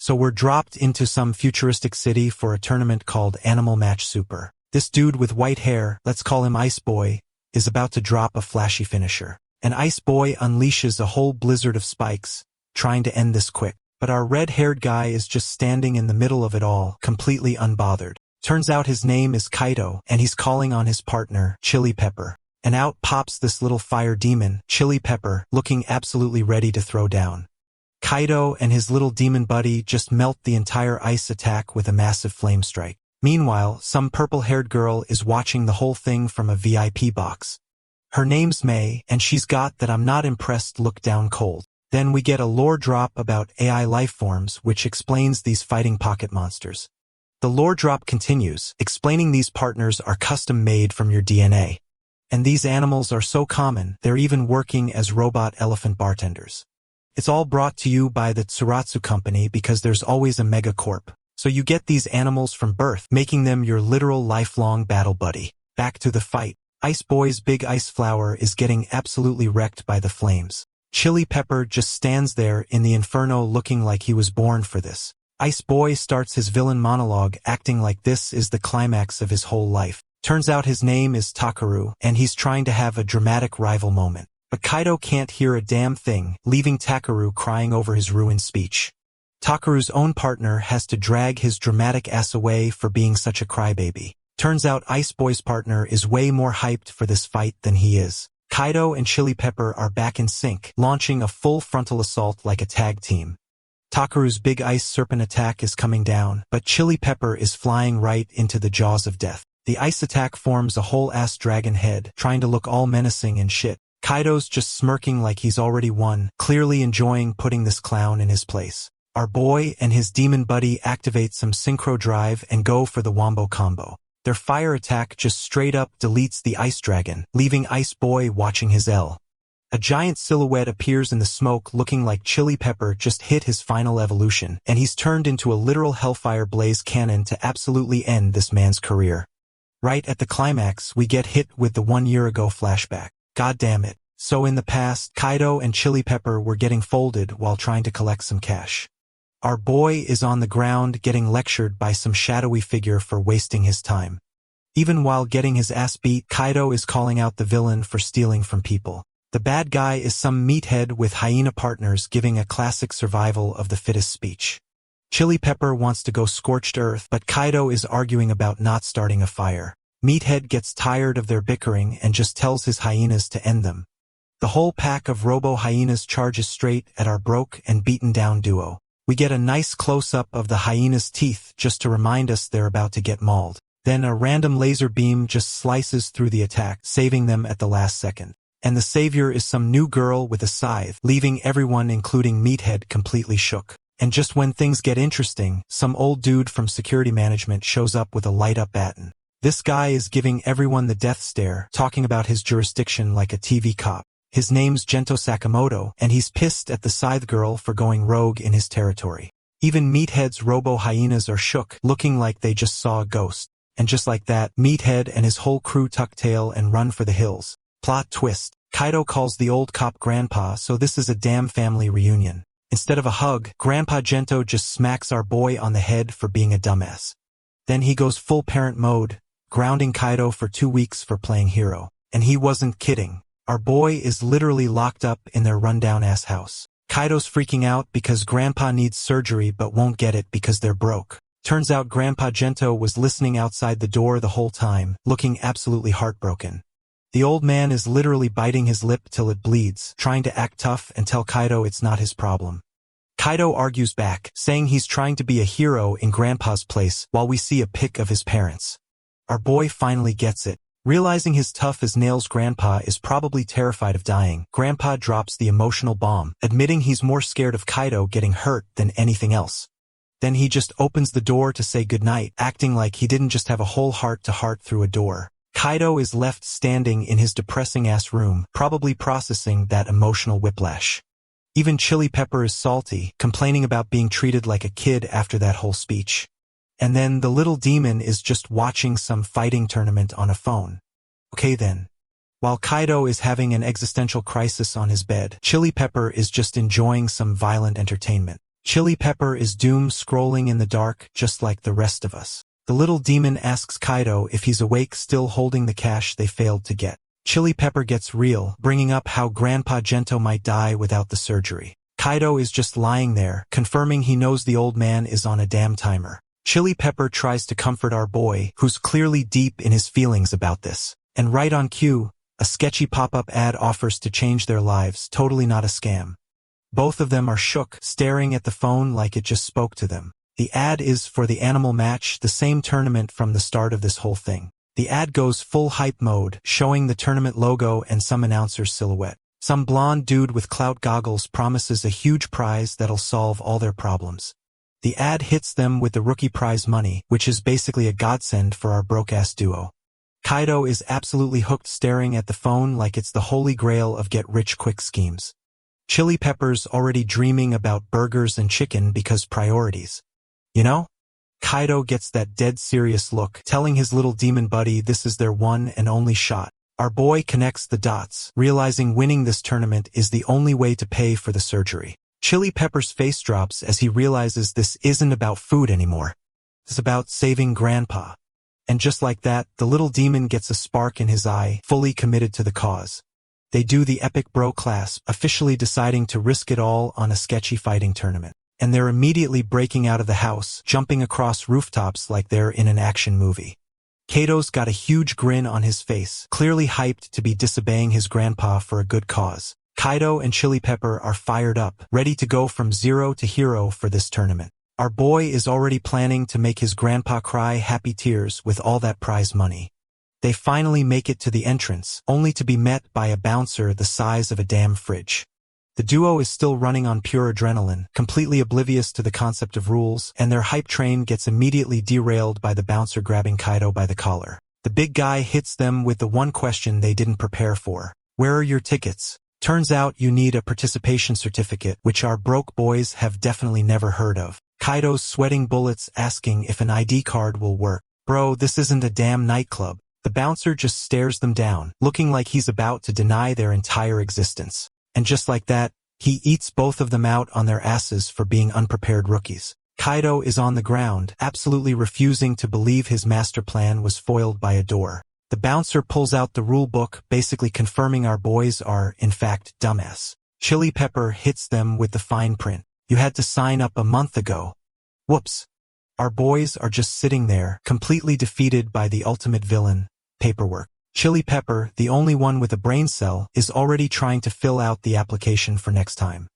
So we're dropped into some futuristic city for a tournament called Animal Match Super. This dude with white hair, let's call him Ice Boy, is about to drop a flashy finisher. And Ice Boy unleashes a whole blizzard of spikes, trying to end this quick. But our red-haired guy is just standing in the middle of it all, completely unbothered. Turns out his name is Kaido, and he's calling on his partner, Chili Pepper. And out pops this little fire demon, Chili Pepper, looking absolutely ready to throw down. Kaido and his little demon buddy just melt the entire ice attack with a massive flame strike. Meanwhile, some purple-haired girl is watching the whole thing from a VIP box. Her name's May, and she's got that I'm not impressed look down cold. Then we get a lore drop about AI lifeforms which explains these fighting pocket monsters. The lore drop continues, explaining these partners are custom-made from your DNA. And these animals are so common, they're even working as robot elephant bartenders. It's all brought to you by the Tsuratsu company because there's always a megacorp. So you get these animals from birth, making them your literal lifelong battle buddy. Back to the fight. Ice Boy's big ice flower is getting absolutely wrecked by the flames. Chili Pepper just stands there in the inferno looking like he was born for this. Ice Boy starts his villain monologue acting like this is the climax of his whole life. Turns out his name is Takaru, and he's trying to have a dramatic rival moment. But Kaido can't hear a damn thing, leaving Takaru crying over his ruined speech. Takaru's own partner has to drag his dramatic ass away for being such a crybaby. Turns out Ice Boy's partner is way more hyped for this fight than he is. Kaido and Chili Pepper are back in sync, launching a full frontal assault like a tag team. Takaru's big ice serpent attack is coming down, but Chili Pepper is flying right into the jaws of death. The ice attack forms a whole-ass dragon head, trying to look all menacing and shit. Kaido's just smirking like he's already won, clearly enjoying putting this clown in his place. Our boy and his demon buddy activate some synchro drive and go for the wombo combo. Their fire attack just straight up deletes the ice dragon, leaving Ice Boy watching his L. A giant silhouette appears in the smoke looking like Chili Pepper just hit his final evolution, and he's turned into a literal hellfire blaze cannon to absolutely end this man's career. Right at the climax, we get hit with the 1 year ago flashback. God damn it. So in the past, Kaido and Chili Pepper were getting folded while trying to collect some cash. Our boy is on the ground getting lectured by some shadowy figure for wasting his time. Even while getting his ass beat, Kaido is calling out the villain for stealing from people. The bad guy is some meathead with hyena partners giving a classic survival of the fittest speech. Chili Pepper wants to go scorched earth, but Kaido is arguing about not starting a fire. Meathead gets tired of their bickering and just tells his hyenas to end them. The whole pack of robo-hyenas charges straight at our broke and beaten down duo. We get a nice close-up of the hyena's teeth just to remind us they're about to get mauled. Then a random laser beam just slices through the attack, saving them at the last second. And the savior is some new girl with a scythe, leaving everyone including Meathead completely shook. And just when things get interesting, some old dude from security management shows up with a light-up baton. This guy is giving everyone the death stare, talking about his jurisdiction like a TV cop. His name's Gento Sakamoto, and he's pissed at the scythe girl for going rogue in his territory. Even Meathead's robo-hyenas are shook, looking like they just saw a ghost. And just like that, Meathead and his whole crew tuck tail and run for the hills. Plot twist. Kaido calls the old cop Grandpa, so this is a damn family reunion. Instead of a hug, Grandpa Gento just smacks our boy on the head for being a dumbass. Then he goes full parent mode, grounding Kaido for 2 weeks for playing hero. And he wasn't kidding. Our boy is literally locked up in their rundown-ass house. Kaido's freaking out because Grandpa needs surgery but won't get it because they're broke. Turns out Grandpa Gento was listening outside the door the whole time, looking absolutely heartbroken. The old man is literally biting his lip till it bleeds, trying to act tough and tell Kaido it's not his problem. Kaido argues back, saying he's trying to be a hero in Grandpa's place while we see a pic of his parents. Our boy finally gets it. Realizing his tough-as-nails grandpa is probably terrified of dying, Grandpa drops the emotional bomb, admitting he's more scared of Kaido getting hurt than anything else. Then he just opens the door to say goodnight, acting like he didn't just have a whole heart-to-heart through a door. Kaido is left standing in his depressing-ass room, probably processing that emotional whiplash. Even Chili Pepper is salty, complaining about being treated like a kid after that whole speech. And then the little demon is just watching some fighting tournament on a phone. Okay then. While Kaido is having an existential crisis on his bed, Chili Pepper is just enjoying some violent entertainment. Chili Pepper is doom scrolling in the dark just like the rest of us. The little demon asks Kaido if he's awake, still holding the cash they failed to get. Chili Pepper gets real, bringing up how Grandpa Gento might die without the surgery. Kaido is just lying there, confirming he knows the old man is on a damn timer. Chili Pepper tries to comfort our boy, who's clearly deep in his feelings about this. And right on cue, a sketchy pop-up ad offers to change their lives, totally not a scam. Both of them are shook, staring at the phone like it just spoke to them. The ad is for the Animal Match, the same tournament from the start of this whole thing. The ad goes full hype mode, showing the tournament logo and some announcer's silhouette. Some blonde dude with clout goggles promises a huge prize that'll solve all their problems. The ad hits them with the rookie prize money, which is basically a godsend for our broke-ass duo. Kaido is absolutely hooked, staring at the phone like it's the holy grail of get-rich-quick schemes. Chili Pepper's already dreaming about burgers and chicken because priorities. You know? Kaido gets that dead serious look, telling his little demon buddy this is their one and only shot. Our boy connects the dots, realizing winning this tournament is the only way to pay for the surgery. Chili Pepper's face drops as he realizes this isn't about food anymore. It's about saving Grandpa. And just like that, the little demon gets a spark in his eye, fully committed to the cause. They do the epic bro clasp, officially deciding to risk it all on a sketchy fighting tournament. And they're immediately breaking out of the house, jumping across rooftops like they're in an action movie. Kato's got a huge grin on his face, clearly hyped to be disobeying his grandpa for a good cause. Kaido and Chili Pepper are fired up, ready to go from zero to hero for this tournament. Our boy is already planning to make his grandpa cry happy tears with all that prize money. They finally make it to the entrance, only to be met by a bouncer the size of a damn fridge. The duo is still running on pure adrenaline, completely oblivious to the concept of rules, and their hype train gets immediately derailed by the bouncer grabbing Kaido by the collar. The big guy hits them with the one question they didn't prepare for. Where are your tickets? Turns out you need a participation certificate, which our broke boys have definitely never heard of. Kaido's sweating bullets, asking if an ID card will work. Bro, this isn't a damn nightclub. The bouncer just stares them down, looking like he's about to deny their entire existence. And just like that, he eats both of them out on their asses for being unprepared rookies. Kaido is on the ground, absolutely refusing to believe his master plan was foiled by a door. The bouncer pulls out the rule book, basically confirming our boys are, in fact, dumbass. Chili Pepper hits them with the fine print. You had to sign up a month ago. Whoops. Our boys are just sitting there, completely defeated by the ultimate villain, paperwork. Chili Pepper, the only one with a brain cell, is already trying to fill out the application for next time.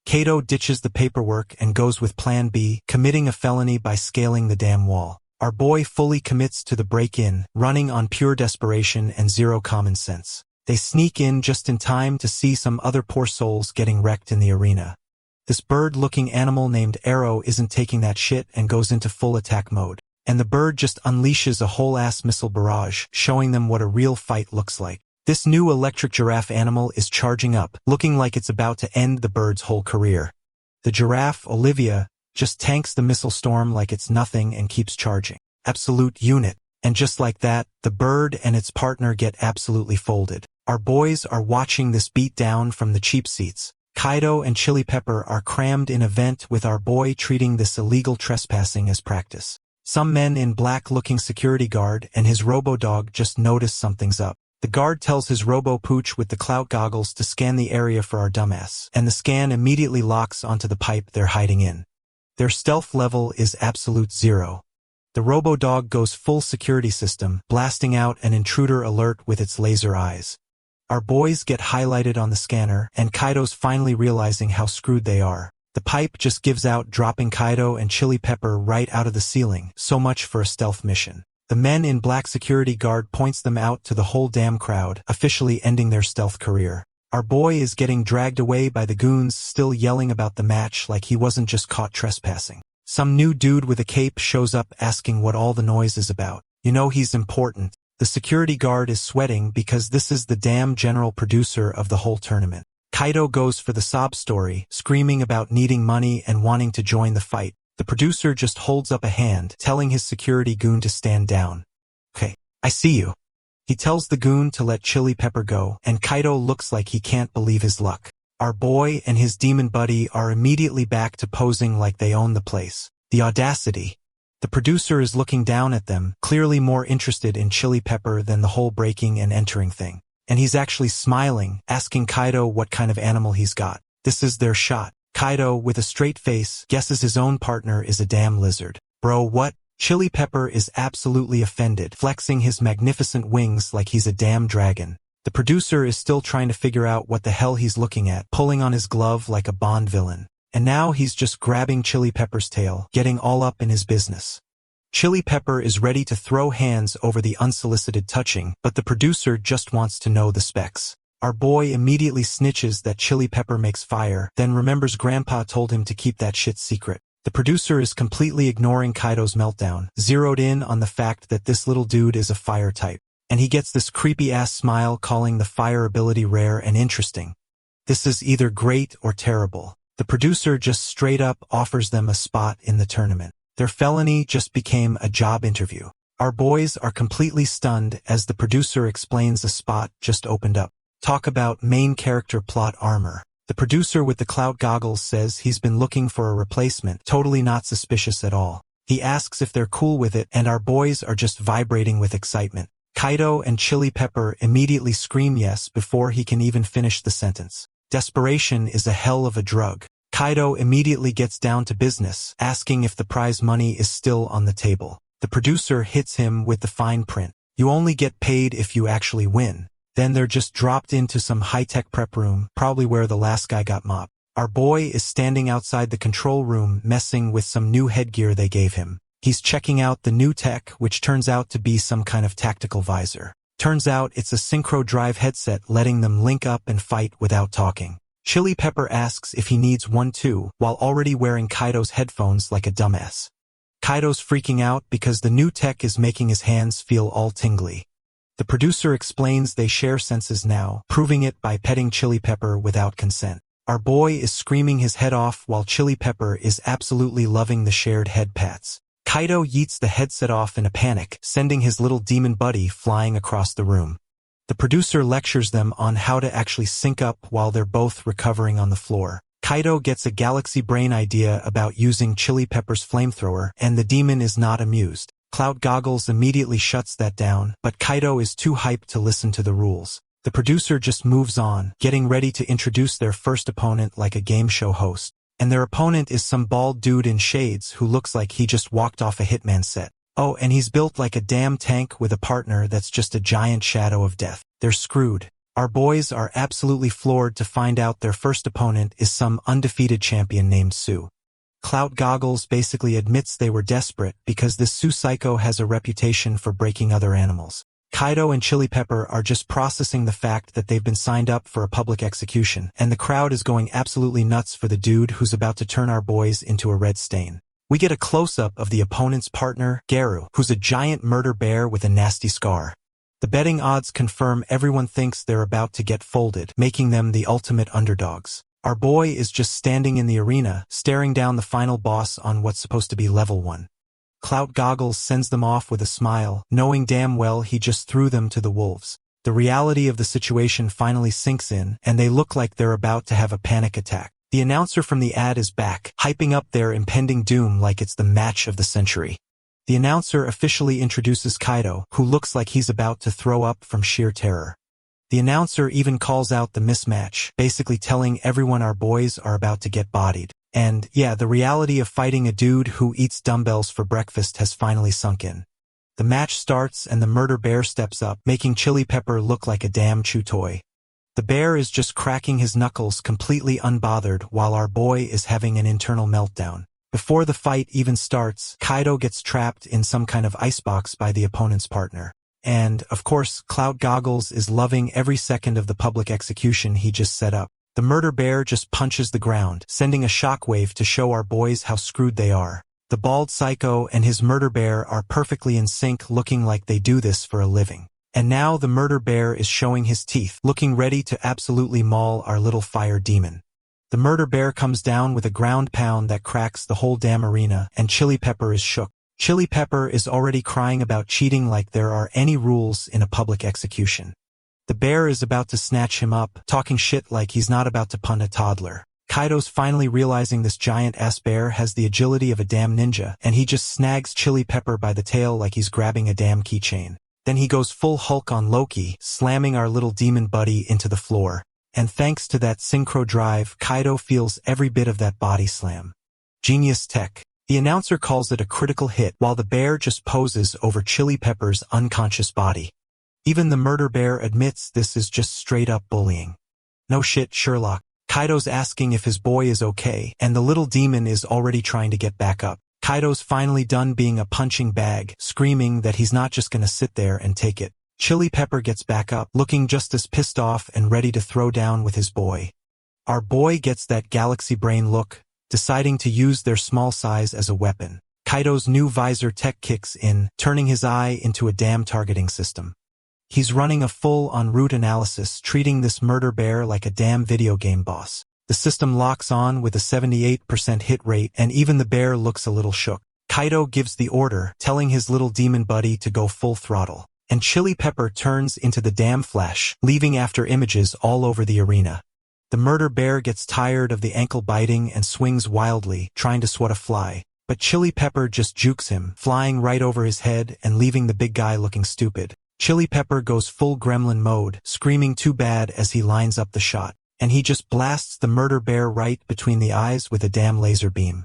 Kato ditches the paperwork and goes with Plan B, committing a felony by scaling the damn wall. Our boy fully commits to the break-in, running on pure desperation and zero common sense. They sneak in just in time to see some other poor souls getting wrecked in the arena. This bird-looking animal named Enro isn't taking that shit and goes into full attack mode. And the bird just unleashes a whole-ass missile barrage, showing them what a real fight looks like. This new electric giraffe animal is charging up, looking like it's about to end the bird's whole career. The giraffe, Olivia, just tanks the missile storm like it's nothing and keeps charging. Absolute unit. And just like that, the bird and its partner get absolutely folded. Our boys are watching this beatdown from the cheap seats. Kaido and Chili Pepper are crammed in a vent with our boy treating this illegal trespassing as practice. Some men in black-looking security guard and his robo-dog just notice something's up. The guard tells his robo-pooch with the clout goggles to scan the area for our dumbass, and the scan immediately locks onto the pipe they're hiding in. Their stealth level is absolute zero. The robo-dog goes full security system, blasting out an intruder alert with its laser eyes. Our boys get highlighted on the scanner, and Kaido's finally realizing how screwed they are. The pipe just gives out, dropping Kaido and Chili Pepper right out of the ceiling, so much for a stealth mission. The men in black security guard points them out to the whole damn crowd, officially ending their stealth career. Our boy is getting dragged away by the goons, still yelling about the match like he wasn't just caught trespassing. Some new dude with a cape shows up asking what all the noise is about. You know he's important. The security guard is sweating because this is the damn general producer of the whole tournament. Kaido goes for the sob story, screaming about needing money and wanting to join the fight. The producer just holds up a hand, telling his security goon to stand down. Okay, I see you. He tells the goon to let Chili Pepper go, and Kaido looks like he can't believe his luck. Our boy and his demon buddy are immediately back to posing like they own the place. The audacity. The producer is looking down at them, clearly more interested in Chili Pepper than the whole breaking and entering thing. And he's actually smiling, asking Kaido what kind of animal he's got. This is their shot. Kaido, with a straight face, guesses his own partner is a damn lizard. Bro, what? Chili Pepper is absolutely offended, flexing his magnificent wings like he's a damn dragon. The producer is still trying to figure out what the hell he's looking at, pulling on his glove like a Bond villain. And now he's just grabbing Chili Pepper's tail, getting all up in his business. Chili Pepper is ready to throw hands over the unsolicited touching, but the producer just wants to know the specs. Our boy immediately snitches that Chili Pepper makes fire, then remembers Grandpa told him to keep that shit secret. The producer is completely ignoring Kaido's meltdown, zeroed in on the fact that this little dude is a fire type. And he gets this creepy-ass smile calling the fire ability rare and interesting. This is either great or terrible. The producer just straight up offers them a spot in the tournament. Their felony just became a job interview. Our boys are completely stunned as the producer explains a spot just opened up. Talk about main character plot armor. The producer with the clout goggles says he's been looking for a replacement, totally not suspicious at all. He asks if they're cool with it, and our boys are just vibrating with excitement. Kaido and Chili Pepper immediately scream yes before he can even finish the sentence. Desperation is a hell of a drug. Kaido immediately gets down to business, asking if the prize money is still on the table. The producer hits him with the fine print. You only get paid if you actually win. Then they're just dropped into some high-tech prep room, probably where the last guy got mobbed. Our boy is standing outside the control room messing with some new headgear they gave him. He's checking out the new tech, which turns out to be some kind of tactical visor. Turns out it's a synchro drive headset letting them link up and fight without talking. Chili Pepper asks if he needs one too, while already wearing Kaido's headphones like a dumbass. Kaido's freaking out because the new tech is making his hands feel all tingly. The producer explains they share senses now, proving it by petting Chili Pepper without consent. Our boy is screaming his head off while Chili Pepper is absolutely loving the shared head pats. Kaido yeets the headset off in a panic, sending his little demon buddy flying across the room. The producer lectures them on how to actually sync up while they're both recovering on the floor. Kaido gets a galaxy brain idea about using Chili Pepper's flamethrower, and the demon is not amused. Clout Goggles immediately shuts that down, but Kaido is too hyped to listen to the rules. The producer just moves on, getting ready to introduce their first opponent like a game show host. And their opponent is some bald dude in shades who looks like he just walked off a Hitman set. Oh, and he's built like a damn tank with a partner that's just a giant shadow of death. They're screwed. Our boys are absolutely floored to find out their first opponent is some undefeated champion named Sue. Clout Goggles basically admits they were desperate because this Sue psycho has a reputation for breaking other animals. Kaido and Chili Pepper are just processing the fact that they've been signed up for a public execution, and the crowd is going absolutely nuts for the dude who's about to turn our boys into a red stain. We get a close-up of the opponent's partner, Garu, who's a giant murder bear with a nasty scar. The betting odds confirm everyone thinks they're about to get folded, making them the ultimate underdogs. Our boy is just standing in the arena, staring down the final boss on what's supposed to be level 1. Clout Goggles sends them off with a smile, knowing damn well he just threw them to the wolves. The reality of the situation finally sinks in, and they look like they're about to have a panic attack. The announcer from the ad is back, hyping up their impending doom like it's the match of the century. The announcer officially introduces Kaido, who looks like he's about to throw up from sheer terror. The announcer even calls out the mismatch, basically telling everyone our boys are about to get bodied. And, yeah, the reality of fighting a dude who eats dumbbells for breakfast has finally sunk in. The match starts and the murder bear steps up, making Chili Pepper look like a damn chew toy. The bear is just cracking his knuckles completely unbothered while our boy is having an internal meltdown. Before the fight even starts, Kaido gets trapped in some kind of icebox by the opponent's partner. And, of course, Clout Goggles is loving every second of the public execution he just set up. The murder bear just punches the ground, sending a shockwave to show our boys how screwed they are. The bald psycho and his murder bear are perfectly in sync, looking like they do this for a living. And now the murder bear is showing his teeth, looking ready to absolutely maul our little fire demon. The murder bear comes down with a ground pound that cracks the whole damn arena, and Chili Pepper is shook. Chili Pepper is already crying about cheating like there are any rules in a public execution. The bear is about to snatch him up, talking shit like he's not about to punt a toddler. Kaido's finally realizing this giant-ass bear has the agility of a damn ninja, and he just snags Chili Pepper by the tail like he's grabbing a damn keychain. Then he goes full Hulk on Loki, slamming our little demon buddy into the floor. And thanks to that synchro drive, Kaido feels every bit of that body slam. Genius tech. The announcer calls it a critical hit while the bear just poses over Chili Pepper's unconscious body. Even the murder bear admits this is just straight-up bullying. No shit, Sherlock. Kaido's asking if his boy is okay, and the little demon is already trying to get back up. Kaido's finally done being a punching bag, screaming that he's not just gonna sit there and take it. Chili Pepper gets back up, looking just as pissed off and ready to throw down with his boy. Our boy gets that galaxy brain look, deciding to use their small size as a weapon. Kaido's new visor tech kicks in, turning his eye into a damn targeting system. He's running a full-on route analysis, treating this murder bear like a damn video game boss. The system locks on with a 78% hit rate, and even the bear looks a little shook. Kaido gives the order, telling his little demon buddy to go full throttle. And Chili Pepper turns into the damn Flash, leaving after images all over the arena. The murder bear gets tired of the ankle biting and swings wildly, trying to swat a fly. But Chili Pepper just jukes him, flying right over his head and leaving the big guy looking stupid. Chili Pepper goes full gremlin mode, screaming too bad as he lines up the shot. And he just blasts the murder bear right between the eyes with a damn laser beam.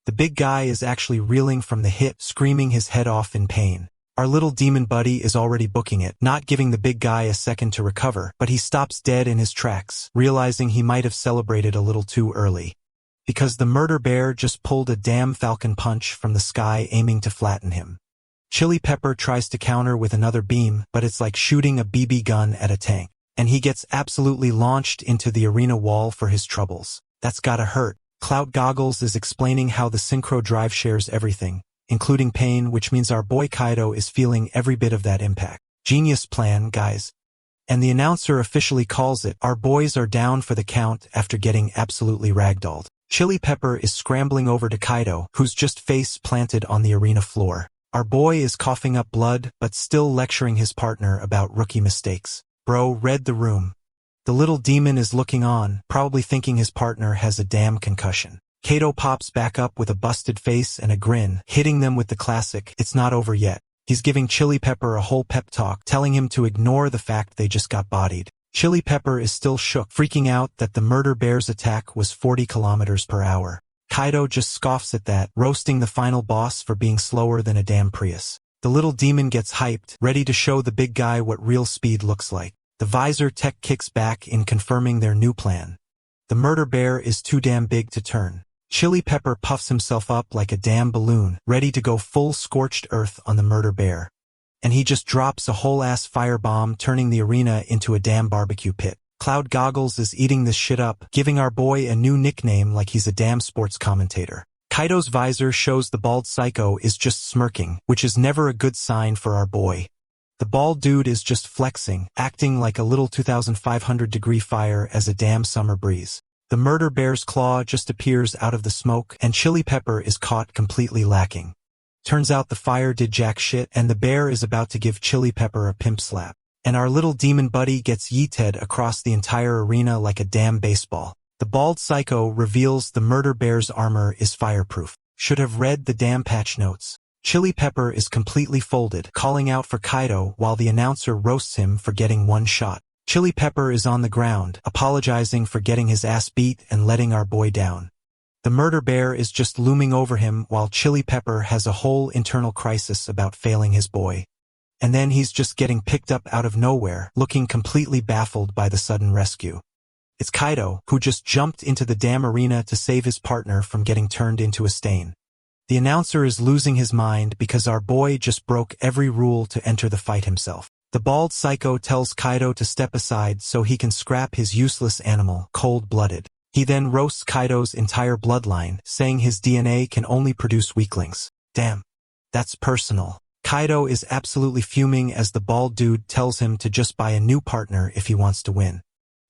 The big guy is actually reeling from the hit, screaming his head off in pain. Our little demon buddy is already booking it, not giving the big guy a second to recover, but he stops dead in his tracks, realizing he might have celebrated a little too early. Because the murder bear just pulled a damn falcon punch from the sky aiming to flatten him. Chili Pepper tries to counter with another beam, but it's like shooting a BB gun at a tank. And he gets absolutely launched into the arena wall for his troubles. That's gotta hurt. Clout Goggles is explaining how the synchro drive shares everything, including pain, which means our boy Kaido is feeling every bit of that impact. Genius plan, guys. And the announcer officially calls it, our boys are down for the count after getting absolutely ragdolled. Chili Pepper is scrambling over to Kaido, who's just face planted on the arena floor. Our boy is coughing up blood, but still lecturing his partner about rookie mistakes. Bro, read the room. The little demon is looking on, probably thinking his partner has a damn concussion. Kaido pops back up with a busted face and a grin, hitting them with the classic, it's not over yet. He's giving Chili Pepper a whole pep talk, telling him to ignore the fact they just got bodied. Chili Pepper is still shook, freaking out that the murder bear's attack was 40 kilometers per hour. Kaido just scoffs at that, roasting the final boss for being slower than a damn Prius. The little demon gets hyped, ready to show the big guy what real speed looks like. The visor tech kicks back in confirming their new plan. The murder bear is too damn big to turn. Chili Pepper puffs himself up like a damn balloon, ready to go full scorched earth on the murder bear. And he just drops a whole-ass firebomb, turning the arena into a damn barbecue pit. Cloud Goggles is eating this shit up, giving our boy a new nickname like he's a damn sports commentator. Kaido's visor shows the bald psycho is just smirking, which is never a good sign for our boy. The bald dude is just flexing, acting like a little 2,500-degree fire as a damn summer breeze. The murder bear's claw just appears out of the smoke, and Chili Pepper is caught completely lacking. Turns out the fire did jack shit, and the bear is about to give Chili Pepper a pimp slap. And our little demon buddy gets yeeted across the entire arena like a damn baseball. The bald psycho reveals the murder bear's armor is fireproof. Should have read the damn patch notes. Chili Pepper is completely folded, calling out for Kaido while the announcer roasts him for getting one shot. Chili Pepper is on the ground, apologizing for getting his ass beat and letting our boy down. The murder bear is just looming over him while Chili Pepper has a whole internal crisis about failing his boy. And then he's just getting picked up out of nowhere, looking completely baffled by the sudden rescue. It's Kaido, who just jumped into the damn arena to save his partner from getting turned into a stain. The announcer is losing his mind because our boy just broke every rule to enter the fight himself. The bald psycho tells Kaido to step aside so he can scrap his useless animal, cold-blooded. He then roasts Kaido's entire bloodline, saying his DNA can only produce weaklings. Damn. That's personal. Kaido is absolutely fuming as the bald dude tells him to just buy a new partner if he wants to win.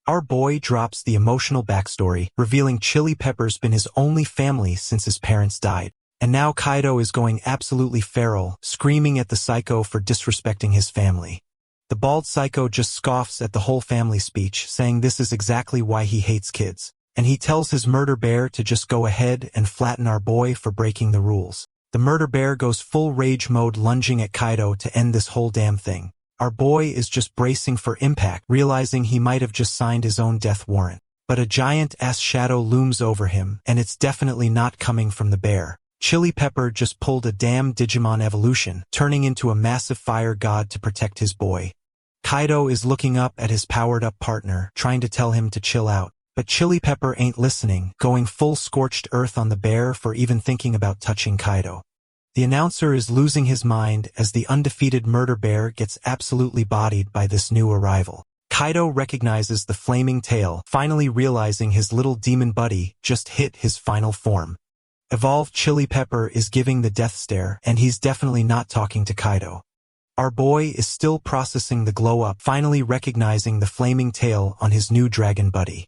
Our boy drops the emotional backstory, revealing Chili Pepper's been his only family since his parents died. And now Kaido is going absolutely feral, screaming at the psycho for disrespecting his family. The bald psycho just scoffs at the whole family speech, saying this is exactly why he hates kids. And he tells his murder bear to just go ahead and flatten our boy for breaking the rules. The murder bear goes full rage mode, lunging at Kaido to end this whole damn thing. Our boy is just bracing for impact, realizing he might have just signed his own death warrant. But a giant-ass shadow looms over him, and it's definitely not coming from the bear. Chili Pepper just pulled a damn Digimon evolution, turning into a massive fire god to protect his boy. Kaido is looking up at his powered-up partner, trying to tell him to chill out. But Chili Pepper ain't listening, going full scorched earth on the bear for even thinking about touching Kaido. The announcer is losing his mind as the undefeated murder bear gets absolutely bodied by this new arrival. Kaido recognizes the flaming tail, finally realizing his little demon buddy just hit his final form. Evolved Chili Pepper is giving the death stare, and he's definitely not talking to Kaido. Our boy is still processing the glow-up, finally recognizing the flaming tail on his new dragon buddy.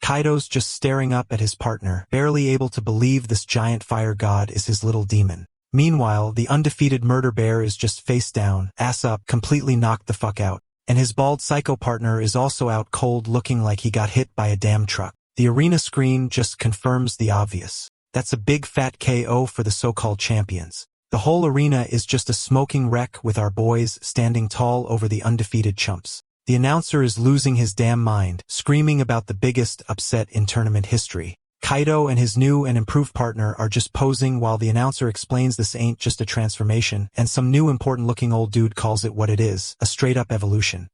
Kaido's just staring up at his partner, barely able to believe this giant fire god is his little demon. Meanwhile, the undefeated murder bear is just face down, ass up, completely knocked the fuck out. And his bald psycho partner is also out cold, looking like he got hit by a damn truck. The arena screen just confirms the obvious. That's a big fat KO for the so-called champions. The whole arena is just a smoking wreck with our boys standing tall over the undefeated chumps. The announcer is losing his damn mind, screaming about the biggest upset in tournament history. Kaido and his new and improved partner are just posing while the announcer explains this ain't just a transformation, and some new important-looking old dude calls it what it is, a straight-up evolution.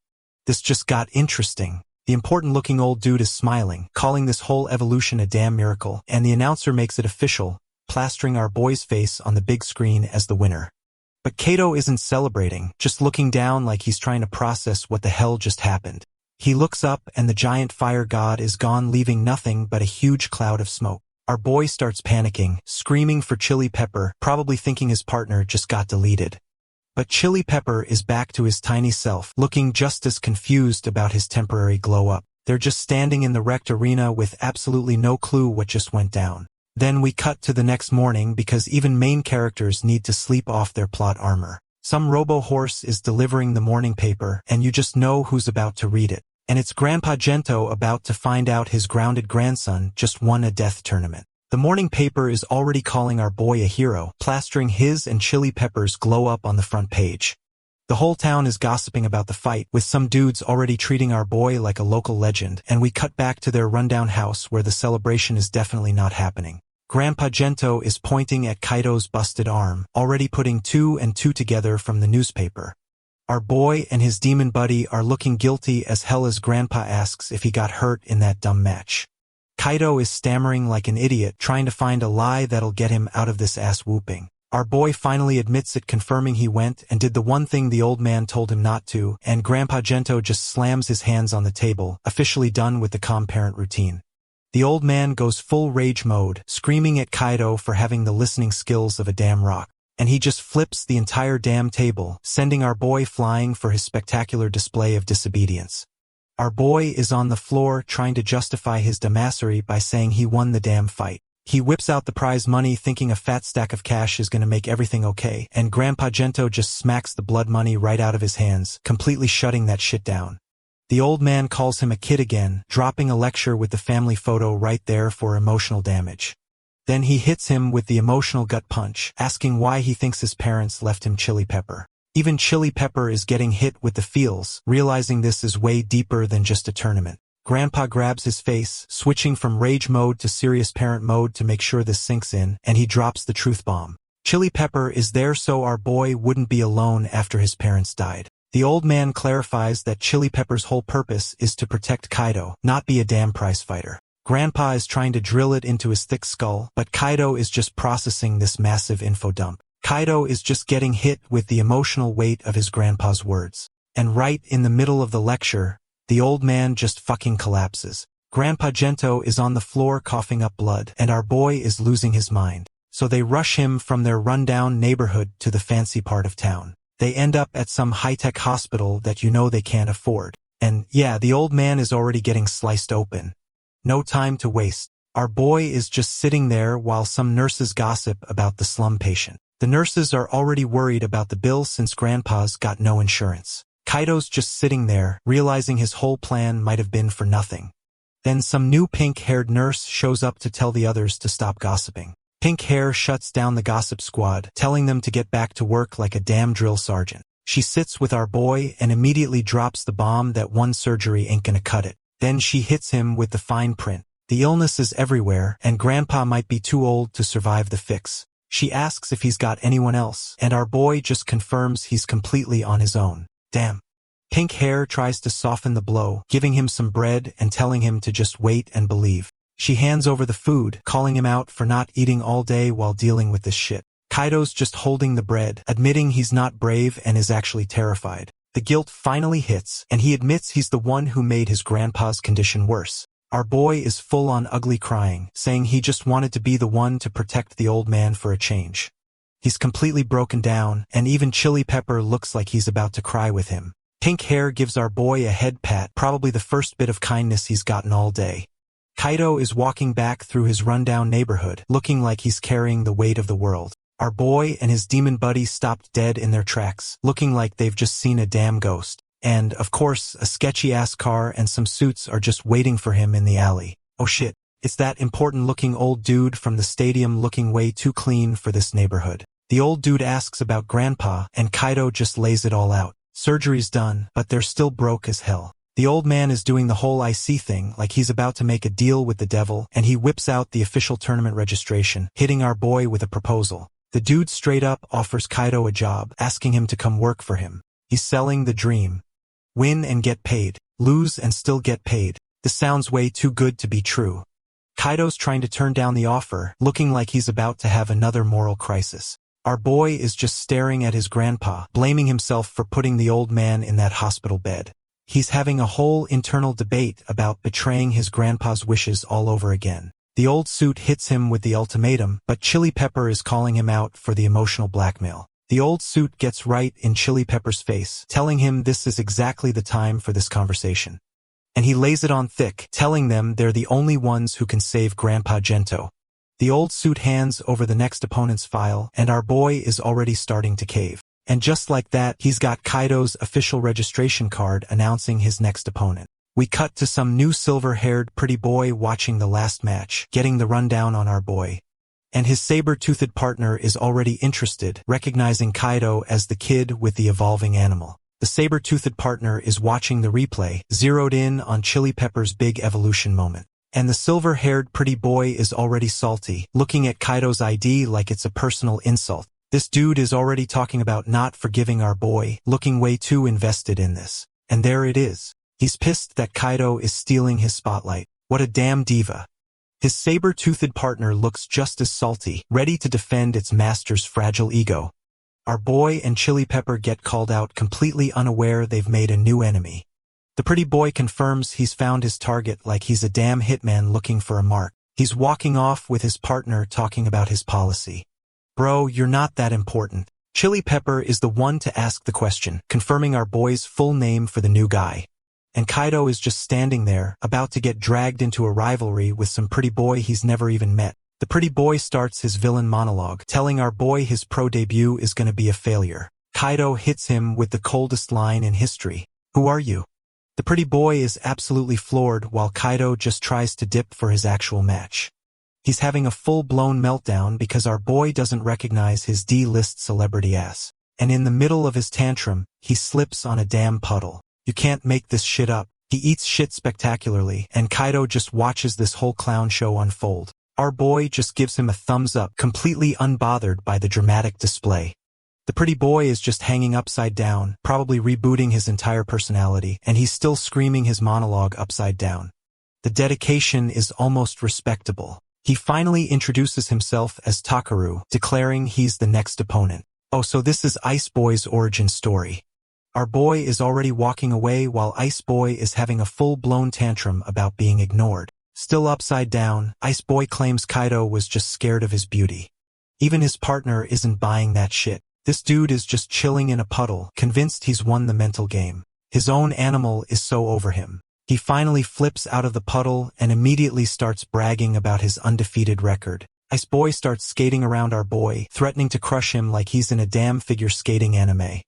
This just got interesting. The important-looking old dude is smiling, calling this whole evolution a damn miracle, and the announcer makes it official, plastering our boy's face on the big screen as the winner. But Kaido isn't celebrating, just looking down like he's trying to process what the hell just happened. He looks up and the giant fire god is gone, leaving nothing but a huge cloud of smoke. Our boy starts panicking, screaming for Chili Pepper, probably thinking his partner just got deleted. But Chili Pepper is back to his tiny self, looking just as confused about his temporary glow-up. They're just standing in the wrecked arena with absolutely no clue what just went down. Then we cut to the next morning because even main characters need to sleep off their plot armor. Some robo-horse is delivering the morning paper, and you just know who's about to read it. And it's Grandpa Gento about to find out his grounded grandson just won a death tournament. The morning paper is already calling our boy a hero, plastering his and Chili Pepper's glow-up on the front page. The whole town is gossiping about the fight, with some dudes already treating our boy like a local legend, and we cut back to their rundown house where the celebration is definitely not happening. Grandpa Gento is pointing at Kaido's busted arm, already putting 2 and 2 together from the newspaper. Our boy and his demon buddy are looking guilty as hell as Grandpa asks if he got hurt in that dumb match. Kaido is stammering like an idiot, trying to find a lie that'll get him out of this ass whooping. Our boy finally admits it, confirming he went and did the one thing the old man told him not to, and Grandpa Gento just slams his hands on the table, officially done with the calm parent routine. The old man goes full rage mode, screaming at Kaido for having the listening skills of a damn rock. And he just flips the entire damn table, sending our boy flying for his spectacular display of disobedience. Our boy is on the floor trying to justify his dumbassery by saying he won the damn fight. He whips out the prize money thinking a fat stack of cash is gonna make everything okay, and Grandpa Gento just smacks the blood money right out of his hands, completely shutting that shit down. The old man calls him a kid again, dropping a lecture with the family photo right there for emotional damage. Then he hits him with the emotional gut punch, asking why he thinks his parents left him Chili Pepper. Even Chili Pepper is getting hit with the feels, realizing this is way deeper than just a tournament. Grandpa grabs his face, switching from rage mode to serious parent mode to make sure this sinks in, and he drops the truth bomb. Chili Pepper is there so our boy wouldn't be alone after his parents died. The old man clarifies that Chili Pepper's whole purpose is to protect Kaido, not be a damn prize fighter. Grandpa is trying to drill it into his thick skull, but Kaido is just processing this massive info dump. Kaido is just getting hit with the emotional weight of his grandpa's words. And right in the middle of the lecture, the old man just fucking collapses. Grandpa Gento is on the floor coughing up blood, and our boy is losing his mind. So they rush him from their rundown neighborhood to the fancy part of town. They end up at some high-tech hospital that you know they can't afford. And yeah, the old man is already getting sliced open. No time to waste. Our boy is just sitting there while some nurses gossip about the slum patient. The nurses are already worried about the bill since Grandpa's got no insurance. Kaido's just sitting there, realizing his whole plan might have been for nothing. Then some new pink-haired nurse shows up to tell the others to stop gossiping. Pink Hair shuts down the gossip squad, telling them to get back to work like a damn drill sergeant. She sits with our boy and immediately drops the bomb that one surgery ain't gonna cut it. Then she hits him with the fine print. The illness is everywhere, and Grandpa might be too old to survive the fix. She asks if he's got anyone else, and our boy just confirms he's completely on his own. Damn. Pink Hair tries to soften the blow, giving him some bread and telling him to just wait and believe. She hands over the food, calling him out for not eating all day while dealing with this shit. Kaido's just holding the bread, admitting he's not brave and is actually terrified. The guilt finally hits, and he admits he's the one who made his grandpa's condition worse. Our boy is full on ugly crying, saying he just wanted to be the one to protect the old man for a change. He's completely broken down, and even Chili Pepper looks like he's about to cry with him. Pink Hair gives our boy a head pat, probably the first bit of kindness he's gotten all day. Kaido is walking back through his rundown neighborhood, looking like he's carrying the weight of the world. Our boy and his demon buddy stopped dead in their tracks, looking like they've just seen a damn ghost. And, of course, a sketchy-ass car and some suits are just waiting for him in the alley. Oh shit, it's that important-looking old dude from the stadium looking way too clean for this neighborhood. The old dude asks about Grandpa, and Kaido just lays it all out. Surgery's done, but they're still broke as hell. The old man is doing the whole IC thing, like he's about to make a deal with the devil, and he whips out the official tournament registration, hitting our boy with a proposal. The dude straight up offers Kaido a job, asking him to come work for him. He's selling the dream. Win and get paid. Lose and still get paid. This sounds way too good to be true. Kaido's trying to turn down the offer, looking like he's about to have another moral crisis. Our boy is just staring at his grandpa, blaming himself for putting the old man in that hospital bed. He's having a whole internal debate about betraying his grandpa's wishes all over again. The old suit hits him with the ultimatum, but Chili Pepper is calling him out for the emotional blackmail. The old suit gets right in Chili Pepper's face, telling him this is exactly the time for this conversation. And he lays it on thick, telling them they're the only ones who can save Grandpa Gento. The old suit hands over the next opponent's file, and our boy is already starting to cave. And just like that, he's got Kaido's official registration card announcing his next opponent. We cut to some new silver-haired pretty boy watching the last match, getting the rundown on our boy. And his saber-toothed partner is already interested, recognizing Kaido as the kid with the evolving animal. The saber-toothed partner is watching the replay, zeroed in on Chili Pepper's big evolution moment. And the silver-haired pretty boy is already salty, looking at Kaido's ID like it's a personal insult. This dude is already talking about not forgiving our boy, looking way too invested in this. And there it is. He's pissed that Kaido is stealing his spotlight. What a damn diva. His saber-toothed partner looks just as salty, ready to defend its master's fragile ego. Our boy and Chili Pepper get called out completely unaware they've made a new enemy. The pretty boy confirms he's found his target like he's a damn hitman looking for a mark. He's walking off with his partner talking about his policy. Bro, you're not that important. Chili Pepper is the one to ask the question, confirming our boy's full name for the new guy. And Kaido is just standing there, about to get dragged into a rivalry with some pretty boy he's never even met. The pretty boy starts his villain monologue, telling our boy his pro debut is gonna be a failure. Kaido hits him with the coldest line in history. Who are you? The pretty boy is absolutely floored while Kaido just tries to dip for his actual match. He's having a full-blown meltdown because our boy doesn't recognize his D-list celebrity ass. And in the middle of his tantrum, he slips on a damn puddle. You can't make this shit up. He eats shit spectacularly, and Kaido just watches this whole clown show unfold. Our boy just gives him a thumbs up, completely unbothered by the dramatic display. The pretty boy is just hanging upside down, probably rebooting his entire personality, and he's still screaming his monologue upside down. The dedication is almost respectable. He finally introduces himself as Takaru, declaring he's the next opponent. Oh, so this is Ice Boy's origin story. Our boy is already walking away while Ice Boy is having a full-blown tantrum about being ignored. Still upside down, Ice Boy claims Kaido was just scared of his beauty. Even his partner isn't buying that shit. This dude is just chilling in a puddle, convinced he's won the mental game. His own animal is so over him. He finally flips out of the puddle and immediately starts bragging about his undefeated record. Ice Boy starts skating around our boy, threatening to crush him like he's in a damn figure skating anime.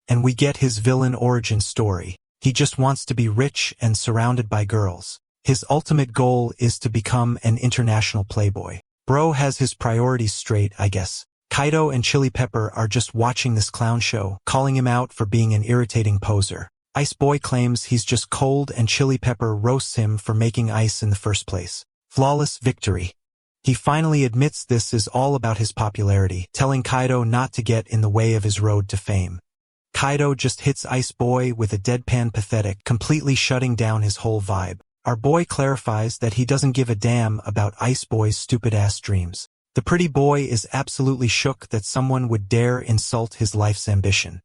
And we get his villain origin story. He just wants to be rich and surrounded by girls. His ultimate goal is to become an international playboy. Bro has his priorities straight, I guess. Kaido and Chili Pepper are just watching this clown show, calling him out for being an irritating poser. Ice Boy claims he's just cold and Chili Pepper roasts him for making ice in the first place. Flawless victory. He finally admits this is all about his popularity, telling Kaido not to get in the way of his road to fame. Kaido just hits Ice Boy with a deadpan pathetic, completely shutting down his whole vibe. Our boy clarifies that he doesn't give a damn about Ice Boy's stupid-ass dreams. The pretty boy is absolutely shook that someone would dare insult his life's ambition.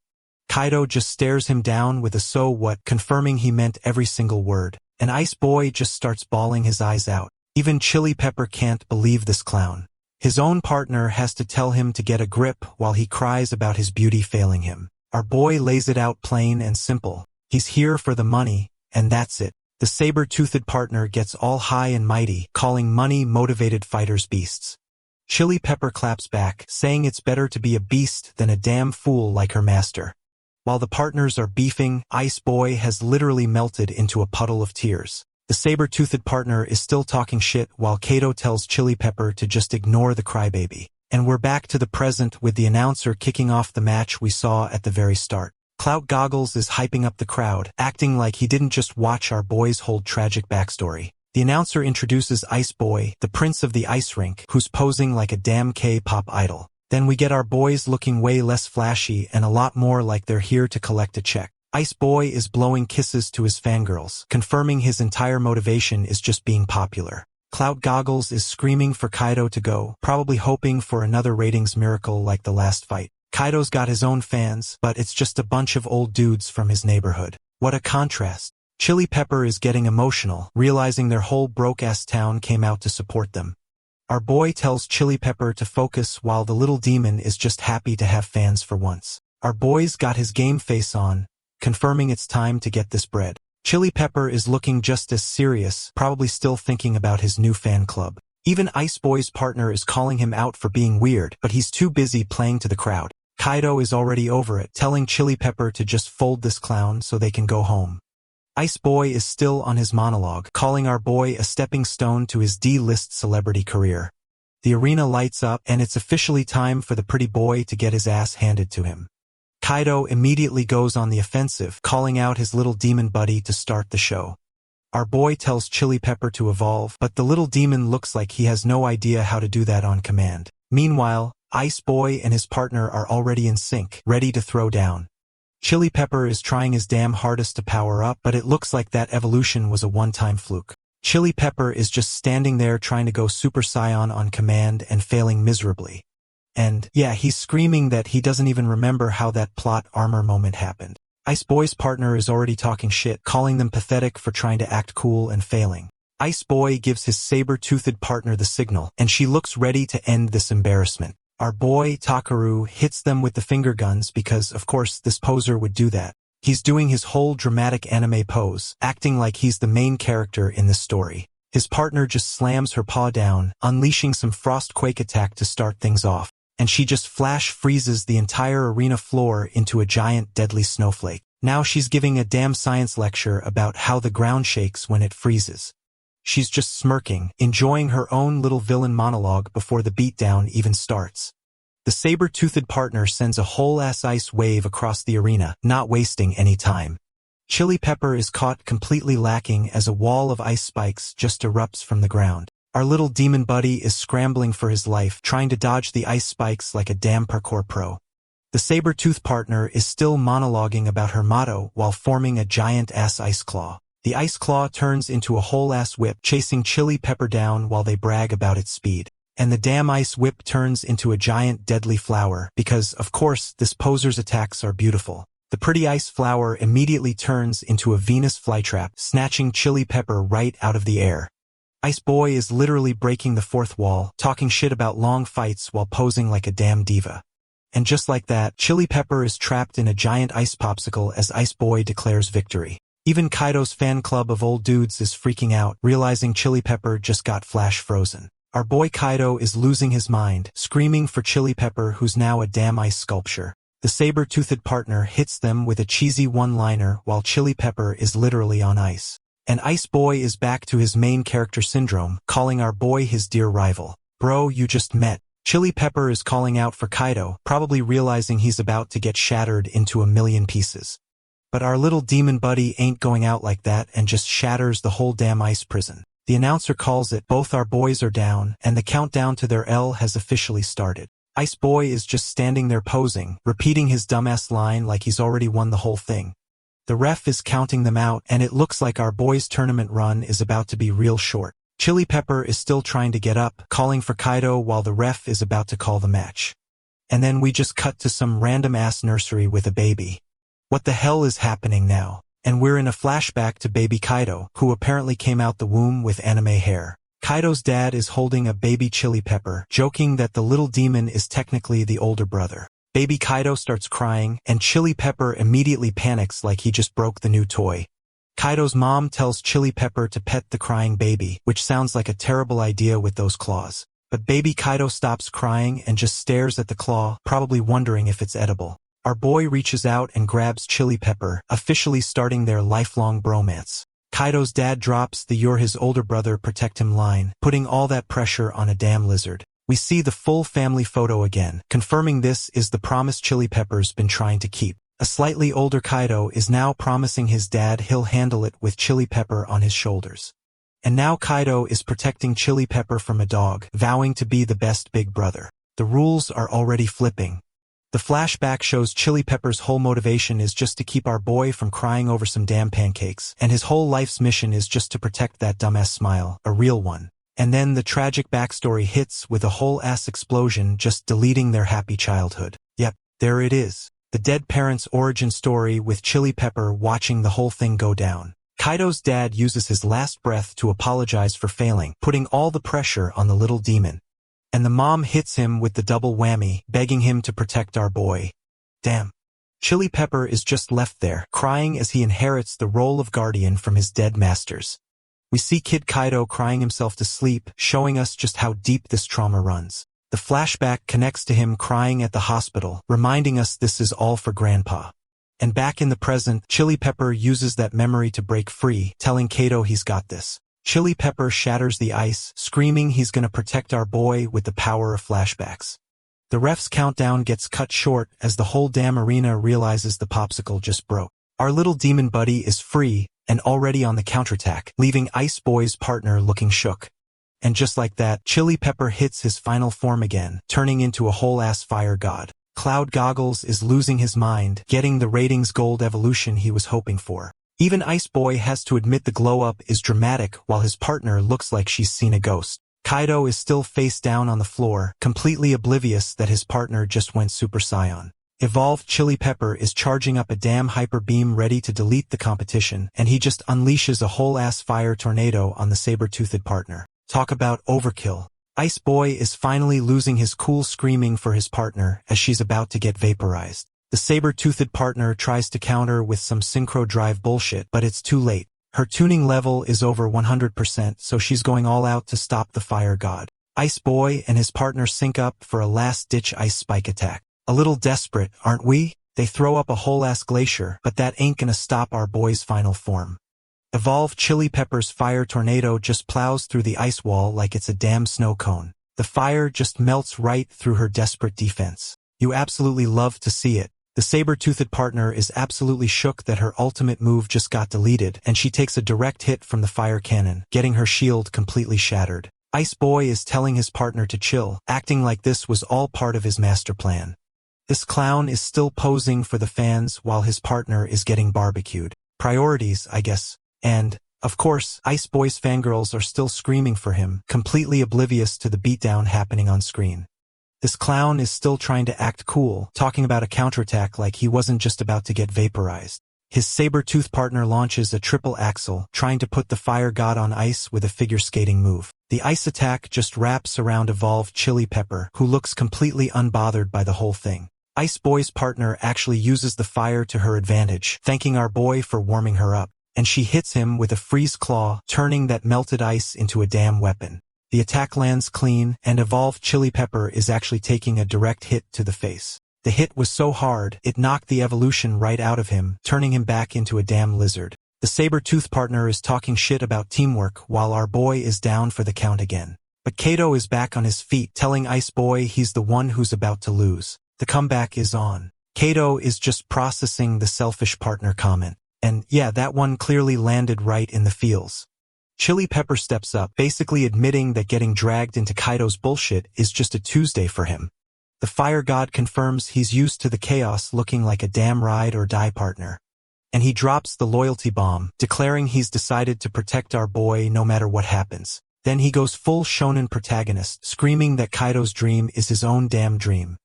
Kaido just stares him down with a so what, confirming he meant every single word. And Ice Boy just starts bawling his eyes out. Even Chili Pepper can't believe this clown. His own partner has to tell him to get a grip while he cries about his beauty failing him. Our boy lays it out plain and simple. He's here for the money, and that's it. The saber-toothed partner gets all high and mighty, calling money-motivated fighters beasts. Chili Pepper claps back, saying it's better to be a beast than a damn fool like her master. While the partners are beefing, Ice Boy has literally melted into a puddle of tears. The saber-toothed partner is still talking shit while Kaido tells Chili Pepper to just ignore the crybaby. And we're back to the present with the announcer kicking off the match we saw at the very start. Clout Goggles is hyping up the crowd, acting like he didn't just watch our boy's whole tragic backstory. The announcer introduces Ice Boy, the prince of the ice rink, who's posing like a damn K-pop idol. Then we get our boys looking way less flashy and a lot more like they're here to collect a check. Ice Boy is blowing kisses to his fangirls, confirming his entire motivation is just being popular. Clout Goggles is screaming for Kaido to go, probably hoping for another ratings miracle like the last fight. Kaido's got his own fans, but it's just a bunch of old dudes from his neighborhood. What a contrast. Chili Pepper is getting emotional, realizing their whole broke-ass town came out to support them. Our boy tells Chili Pepper to focus while the little demon is just happy to have fans for once. Our boy's got his game face on, confirming it's time to get this bread. Chili Pepper is looking just as serious, probably still thinking about his new fan club. Even Ice Boy's partner is calling him out for being weird, but he's too busy playing to the crowd. Kaido is already over it, telling Chili Pepper to just fold this clown so they can go home. Ice Boy is still on his monologue, calling our boy a stepping stone to his D-list celebrity career. The arena lights up, and it's officially time for the pretty boy to get his ass handed to him. Kaido immediately goes on the offensive, calling out his little demon buddy to start the show. Our boy tells Chili Pepper to evolve, but the little demon looks like he has no idea how to do that on command. Meanwhile, Ice Boy and his partner are already in sync, ready to throw down. Chili Pepper is trying his damn hardest to power up, but it looks like that evolution was a one-time fluke. Chili Pepper is just standing there trying to go Super Saiyan on command and failing miserably. And, yeah, he's screaming that he doesn't even remember how that plot armor moment happened. Ice Boy's partner is already talking shit, calling them pathetic for trying to act cool and failing. Ice Boy gives his saber-toothed partner the signal, and she looks ready to end this embarrassment. Our boy, Takaru, hits them with the finger guns because, of course, this poser would do that. He's doing his whole dramatic anime pose, acting like he's the main character in this story. His partner just slams her paw down, unleashing some frostquake attack to start things off. And she just flash freezes the entire arena floor into a giant deadly snowflake. Now she's giving a damn science lecture about how the ground shakes when it freezes. She's just smirking, enjoying her own little villain monologue before the beatdown even starts. The saber-toothed partner sends a whole-ass ice wave across the arena, not wasting any time. Chili Pepper is caught completely lacking as a wall of ice spikes just erupts from the ground. Our little demon buddy is scrambling for his life, trying to dodge the ice spikes like a damn parkour pro. The saber-tooth partner is still monologuing about her motto while forming a giant-ass ice claw. The ice claw turns into a whole-ass whip, chasing Chili Pepper down while they brag about its speed. And the damn ice whip turns into a giant deadly flower, because, of course, this poser's attacks are beautiful. The pretty ice flower immediately turns into a Venus flytrap, snatching Chili Pepper right out of the air. Ice Boy is literally breaking the fourth wall, talking shit about long fights while posing like a damn diva. And just like that, Chili Pepper is trapped in a giant ice popsicle as Ice Boy declares victory. Even Kaido's fan club of old dudes is freaking out, realizing Chili Pepper just got flash frozen. Our boy Kaido is losing his mind, screaming for Chili Pepper, who's now a damn ice sculpture. The saber-toothed partner hits them with a cheesy one-liner while Chili Pepper is literally on ice. And Ice Boy is back to his main character syndrome, calling our boy his dear rival. Bro, you just met. Chili Pepper is calling out for Kaido, probably realizing he's about to get shattered into a million pieces. But our little demon buddy ain't going out like that and just shatters the whole damn ice prison. The announcer calls it, both our boys are down, and the countdown to their L has officially started. Ice Boy is just standing there posing, repeating his dumbass line like he's already won the whole thing. The ref is counting them out, and it looks like our boys' tournament run is about to be real short. Chili Pepper is still trying to get up, calling for Kaido while the ref is about to call the match. And then we just cut to some random-ass nursery with a baby. What the hell is happening now? And we're in a flashback to baby Kaido, who apparently came out the womb with anime hair. Kaido's dad is holding a baby Chili Pepper, joking that the little demon is technically the older brother. Baby Kaido starts crying, and Chili Pepper immediately panics like he just broke the new toy. Kaido's mom tells Chili Pepper to pet the crying baby, which sounds like a terrible idea with those claws. But baby Kaido stops crying and just stares at the claw, probably wondering if it's edible. Our boy reaches out and grabs Chili Pepper, officially starting their lifelong bromance. Kaido's dad drops the "you're his older brother, protect him" line, putting all that pressure on a damn lizard. We see the full family photo again, confirming this is the promise Chili Pepper's been trying to keep. A slightly older Kaido is now promising his dad he'll handle it with Chili Pepper on his shoulders. And now Kaido is protecting Chili Pepper from a dog, vowing to be the best big brother. The rules are already flipping. The flashback shows Chili Pepper's whole motivation is just to keep our boy from crying over some damn pancakes, and his whole life's mission is just to protect that dumbass smile, a real one. And then the tragic backstory hits with a whole ass explosion just deleting their happy childhood. Yep, there it is. The dead parents' origin story with Chili Pepper watching the whole thing go down. Kaido's dad uses his last breath to apologize for failing, putting all the pressure on the little demon. And the mom hits him with the double whammy, begging him to protect our boy. Damn. Chili Pepper is just left there, crying as he inherits the role of guardian from his dead masters. We see Kid Kaido crying himself to sleep, showing us just how deep this trauma runs. The flashback connects to him crying at the hospital, reminding us this is all for Grandpa. And back in the present, Chili Pepper uses that memory to break free, telling Kaido he's got this. Chili Pepper shatters the ice, screaming he's gonna protect our boy with the power of flashbacks. The ref's countdown gets cut short as the whole damn arena realizes the popsicle just broke. Our little demon buddy is free, and already on the counterattack, leaving Ice Boy's partner looking shook. And just like that, Chili Pepper hits his final form again, turning into a whole-ass fire god. Cloud Goggles is losing his mind, getting the ratings gold evolution he was hoping for. Even Ice Boy has to admit the glow-up is dramatic while his partner looks like she's seen a ghost. Kaido is still face down on the floor, completely oblivious that his partner just went Super Saiyan. Evolved Chili Pepper is charging up a damn hyper beam ready to delete the competition, and he just unleashes a whole-ass fire tornado on the saber-toothed partner. Talk about overkill. Ice Boy is finally losing his cool screaming for his partner as she's about to get vaporized. The saber-toothed partner tries to counter with some synchro drive bullshit, but it's too late. Her tuning level is over 100%, so she's going all out to stop the fire god. Ice Boy and his partner sync up for a last-ditch ice spike attack. A little desperate, aren't we? They throw up a whole-ass glacier, but that ain't gonna stop our boy's final form. Evolved Chili Pepper's fire tornado just plows through the ice wall like it's a damn snow cone. The fire just melts right through her desperate defense. You absolutely love to see it. The saber-toothed partner is absolutely shook that her ultimate move just got deleted, and she takes a direct hit from the fire cannon, getting her shield completely shattered. Ice Boy is telling his partner to chill, acting like this was all part of his master plan. This clown is still posing for the fans while his partner is getting barbecued. Priorities, I guess. And, of course, Ice Boy's fangirls are still screaming for him, completely oblivious to the beatdown happening on screen. This clown is still trying to act cool, talking about a counterattack like he wasn't just about to get vaporized. His saber-tooth partner launches a triple axel, trying to put the fire god on ice with a figure skating move. The ice attack just wraps around evolved Chili Pepper, who looks completely unbothered by the whole thing. Ice Boy's partner actually uses the fire to her advantage, thanking our boy for warming her up. And she hits him with a freeze claw, turning that melted ice into a damn weapon. The attack lands clean, and evolved Chili Pepper is actually taking a direct hit to the face. The hit was so hard, it knocked the evolution right out of him, turning him back into a damn lizard. The saber-tooth partner is talking shit about teamwork while our boy is down for the count again. But Kato is back on his feet, telling Ice Boy he's the one who's about to lose. The comeback is on. Kato is just processing the selfish partner comment. And yeah, that one clearly landed right in the feels. Chili Pepper steps up, basically admitting that getting dragged into Kaido's bullshit is just a Tuesday for him. The fire god confirms he's used to the chaos, looking like a damn ride or die partner. And he drops the loyalty bomb, declaring he's decided to protect our boy no matter what happens. Then he goes full shonen protagonist, screaming that Kaido's dream is his own damn dream.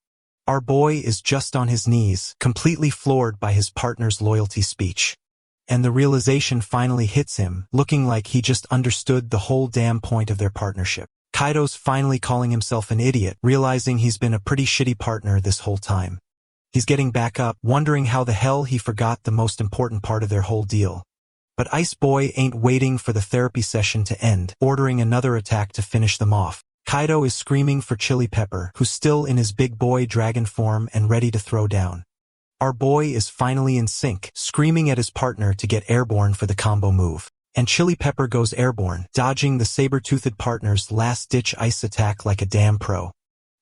Our boy is just on his knees, completely floored by his partner's loyalty speech. And the realization finally hits him, looking like he just understood the whole damn point of their partnership. Kaido's finally calling himself an idiot, realizing he's been a pretty shitty partner this whole time. He's getting back up, wondering how the hell he forgot the most important part of their whole deal. But Ice Boy ain't waiting for the therapy session to end, ordering another attack to finish them off. Kaido is screaming for Chili Pepper, who's still in his big boy dragon form and ready to throw down. Our boy is finally in sync, screaming at his partner to get airborne for the combo move. And Chili Pepper goes airborne, dodging the saber-toothed partner's last-ditch ice attack like a damn pro.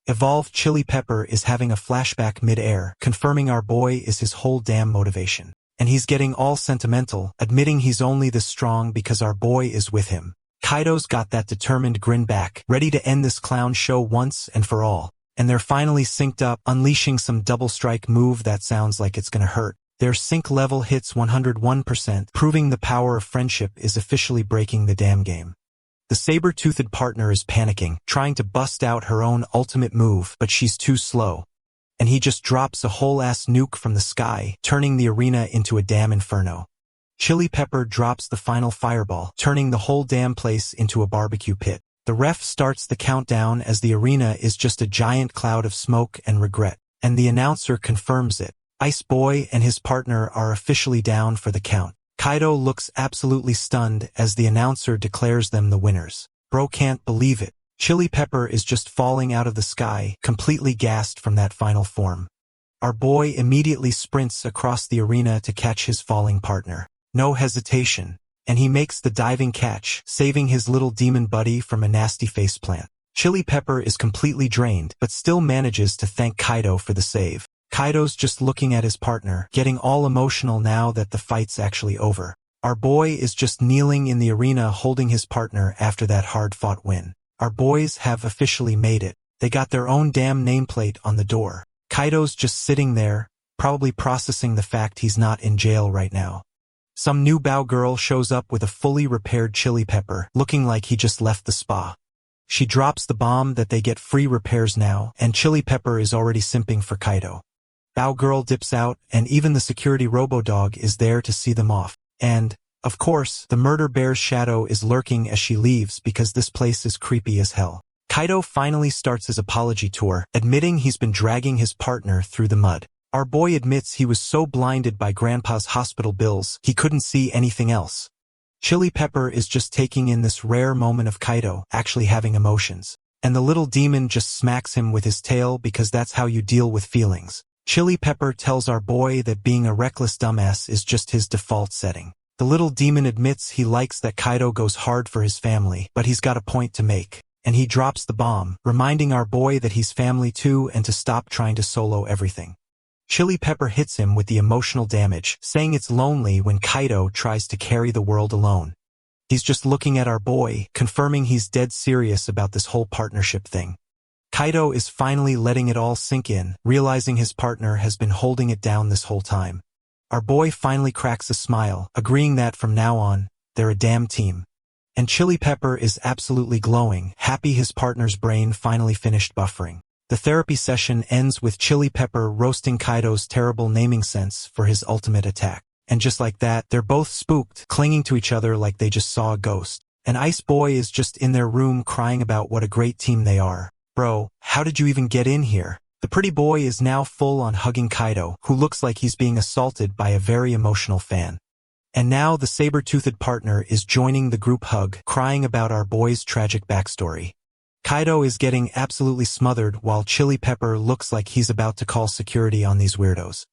Evolved Chili Pepper is having a flashback mid-air, confirming our boy is his whole damn motivation. And he's getting all sentimental, admitting he's only this strong because our boy is with him. Kaido's got that determined grin back, ready to end this clown show once and for all. And they're finally synced up, unleashing some double strike move that sounds like it's gonna hurt. Their sync level hits 101%, proving the power of friendship is officially breaking the damn game. The saber-toothed partner is panicking, trying to bust out her own ultimate move, but she's too slow. And he just drops a whole-ass nuke from the sky, turning the arena into a damn inferno. Chili Pepper drops the final fireball, turning the whole damn place into a barbecue pit. The ref starts the countdown as the arena is just a giant cloud of smoke and regret, and the announcer confirms it. Ice Boy and his partner are officially down for the count. Kaido looks absolutely stunned as the announcer declares them the winners. Bro can't believe it. Chili Pepper is just falling out of the sky, completely gassed from that final form. Our boy immediately sprints across the arena to catch his falling partner. No hesitation. And he makes the diving catch, saving his little demon buddy from a nasty faceplant. Chili Pepper is completely drained, but still manages to thank Kaido for the save. Kaido's just looking at his partner, getting all emotional now that the fight's actually over. Our boy is just kneeling in the arena holding his partner after that hard-fought win. Our boys have officially made it. They got their own damn nameplate on the door. Kaido's just sitting there, probably processing the fact he's not in jail right now. Some new bow girl shows up with a fully repaired Chili Pepper, looking like he just left the spa. She drops the bomb that they get free repairs now, and Chili Pepper is already simping for Kaido. Bow girl dips out, and even the security robo-dog is there to see them off. And, of course, the murder bear's shadow is lurking as she leaves because this place is creepy as hell. Kaido finally starts his apology tour, admitting he's been dragging his partner through the mud. Our boy admits he was so blinded by Grandpa's hospital bills, he couldn't see anything else. Chili Pepper is just taking in this rare moment of Kaido actually having emotions. And the little demon just smacks him with his tail because that's how you deal with feelings. Chili Pepper tells our boy that being a reckless dumbass is just his default setting. The little demon admits he likes that Kaido goes hard for his family, but he's got a point to make. And he drops the bomb, reminding our boy that he's family too and to stop trying to solo everything. Chili Pepper hits him with the emotional damage, saying it's lonely when Kaido tries to carry the world alone. He's just looking at our boy, confirming he's dead serious about this whole partnership thing. Kaido is finally letting it all sink in, realizing his partner has been holding it down this whole time. Our boy finally cracks a smile, agreeing that from now on, they're a damn team. And Chili Pepper is absolutely glowing, happy his partner's brain finally finished buffering. The therapy session ends with Chili Pepper roasting Kaido's terrible naming sense for his ultimate attack. And just like that, they're both spooked, clinging to each other like they just saw a ghost. And Ice Boy is just in their room crying about what a great team they are. Bro, how did you even get in here? The pretty boy is now full on hugging Kaido, who looks like he's being assaulted by a very emotional fan. And now the saber-toothed partner is joining the group hug, crying about our boy's tragic backstory. Kaido is getting absolutely smothered while Chili Pepper looks like he's about to call security on these weirdos.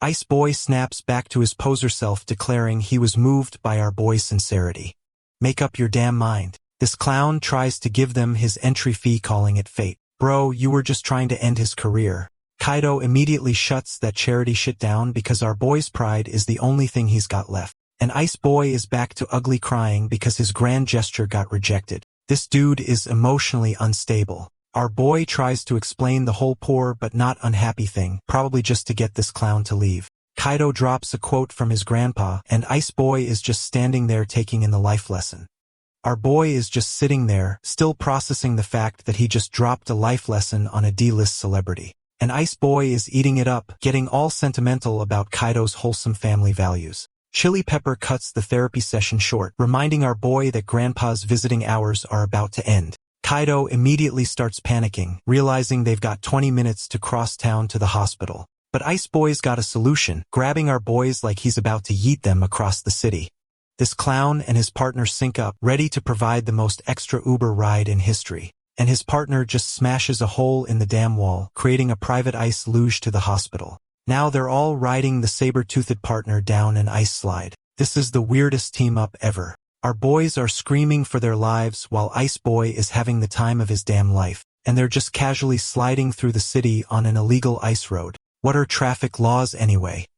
Ice Boy snaps back to his poser self, declaring he was moved by our boy's sincerity. Make up your damn mind. This clown tries to give them his entry fee, calling it fate. Bro, you were just trying to end his career. Kaido immediately shuts that charity shit down because our boy's pride is the only thing he's got left. And Ice Boy is back to ugly crying because his grand gesture got rejected. This dude is emotionally unstable. Our boy tries to explain the whole poor but not unhappy thing, probably just to get this clown to leave. Kaido drops a quote from his grandpa, and Ice Boy is just standing there taking in the life lesson. Our boy is just sitting there, still processing the fact that he just dropped a life lesson on a D-list celebrity. And Ice Boy is eating it up, getting all sentimental about Kaido's wholesome family values. Chili Pepper cuts the therapy session short, reminding our boy that Grandpa's visiting hours are about to end. Kaido immediately starts panicking, realizing they've got 20 minutes to cross town to the hospital. But Ice Boy's got a solution, grabbing our boys like he's about to yeet them across the city. This clown and his partner sync up, ready to provide the most extra Uber ride in history. And his partner just smashes a hole in the damn wall, creating a private ice luge to the hospital. Now they're all riding the saber-toothed partner down an ice slide. This is the weirdest team-up ever. Our boys are screaming for their lives while Ice Boy is having the time of his damn life, and they're just casually sliding through the city on an illegal ice road. What are traffic laws anyway?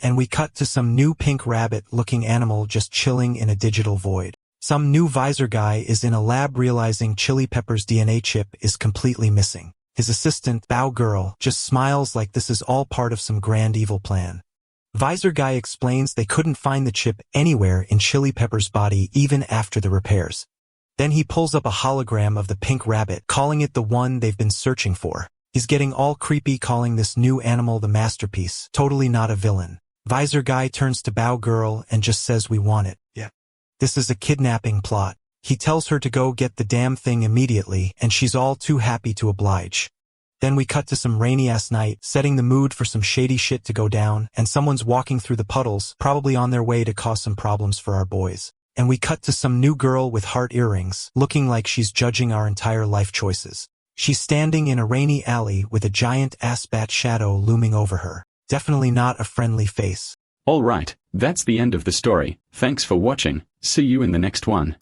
And we cut to some new pink rabbit-looking animal just chilling in a digital void. Some new visor guy is in a lab realizing Chili Pepper's DNA chip is completely missing. His assistant, Bow Girl, just smiles like this is all part of some grand evil plan. Visor Guy explains they couldn't find the chip anywhere in Chili Pepper's body even after the repairs. Then he pulls up a hologram of the pink rabbit, calling it the one they've been searching for. He's getting all creepy, calling this new animal the masterpiece, totally not a villain. Visor Guy turns to Bow Girl and just says we want it. Yeah. This is a kidnapping plot. He tells her to go get the damn thing immediately, and she's all too happy to oblige. Then we cut to some rainy-ass night, setting the mood for some shady shit to go down, and someone's walking through the puddles, probably on their way to cause some problems for our boys. And we cut to some new girl with heart earrings, looking like she's judging our entire life choices. She's standing in a rainy alley with a giant-ass bat shadow looming over her. Definitely not a friendly face. Alright, that's the end of the story. Thanks for watching. See you in the next one.